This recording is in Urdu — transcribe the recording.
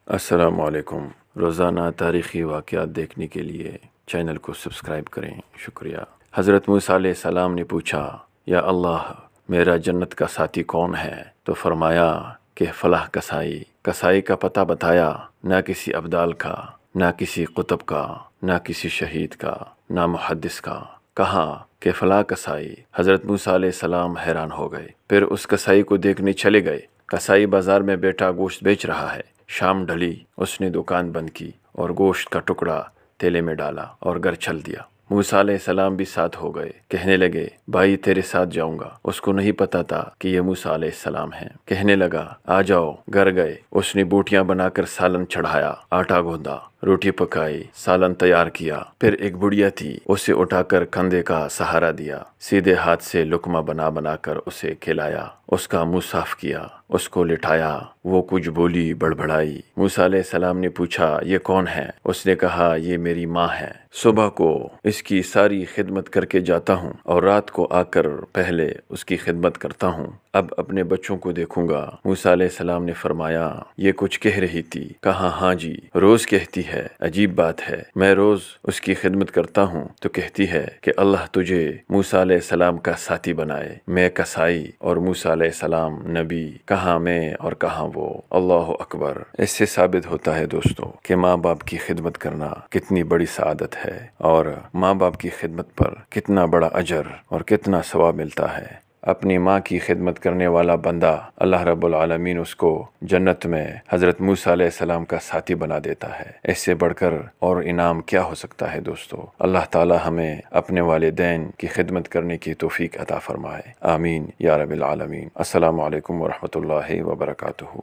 السلام علیکم۔ روزانہ تاریخی واقعات دیکھنے کے لیے چینل کو سبسکرائب کریں، شکریہ۔ حضرت موسیٰ علیہ السلام نے پوچھا، یا اللہ، میرا جنت کا ساتھی کون ہے؟ تو فرمایا کہ فلاں کسائی۔ کسائی کا پتہ بتایا، نہ کسی ابدال کا، نہ کسی قطب کا، نہ کسی شہید کا، نہ محدث کا۔ کہا کہ فلاں کسائی۔ حضرت موسیٰ علیہ السلام حیران ہو گئے، پھر اس کسائی کو دیکھنے چلے گئے۔ کسائی بازار میں بیٹھا گوشت بیچ رہا ہے۔ شام ڈھلی، اس نے دکان بند کی اور گوشت کا ٹکڑا تھیلے میں ڈالا اور گھر چل دیا۔ موسیٰ علیہ السلام بھی ساتھ ہو گئے۔ کہنے لگے، بھائی تیرے ساتھ جاؤں گا۔ اس کو نہیں پتا تھا کہ یہ موسیٰ علیہ السلام ہیں۔ کہنے لگا، آ جاؤ۔ گھر گئے، اس نے بوٹیاں بنا کر سالن چڑھایا، آٹا گوندھا، روٹی پکائی، سالن تیار کیا۔ پھر ایک بڑھیا تھی، اسے اٹھا کر کندھے کا سہارا دیا، سیدھے ہاتھ سے لقمہ بنا بنا کر اسے کھلایا، اس کا منہ صاف کیا، اس کو لٹایا۔ وہ کچھ بولی، بڑبڑائی۔ موسیٰ علیہ السلام نے پوچھا، یہ کون ہے؟ اس نے کہا، یہ میری ماں ہے۔ صبح کو اس کی ساری خدمت کر کے جاتا ہوں اور رات کو آ کر پہلے اس کی خدمت کرتا ہوں۔ اب اپنے بچوں کو دیکھوں گا۔ موسیٰ علیہ السلام نے فرمایا، یہ کچھ کہہ رہی تھی؟ کہا، ہاں جی، روز کہتی ہے۔ عجیب بات ہے، میں روز اس کی خدمت کرتا ہوں تو کہتی ہے کہ اللہ تجھے موسیٰ علیہ السلام کا ساتھی بنائے۔ میں کسائی اور موسیٰ علیہ السلام نبی، کہاں میں اور کہاں وہ۔ اللہ اکبر۔ اس سے ثابت ہوتا ہے دوستو کہ ماں باپ کی خدمت کرنا کتنی بڑی سعادت ہے، اور ماں باپ کی خدمت پر کتنا بڑا اجر اور کتنا ثواب ملتا ہے۔ اپنی ماں کی خدمت کرنے والا بندہ، اللہ رب العالمین اس کو جنت میں حضرت موسیٰ علیہ السلام کا ساتھی بنا دیتا ہے۔ اس سے بڑھ کر اور انعام کیا ہو سکتا ہے دوستو۔ اللہ تعالی ہمیں اپنے والدین کی خدمت کرنے کی توفیق عطا فرمائے، آمین یا رب العالمین۔ السلام علیکم ورحمۃ اللہ وبرکاتہ۔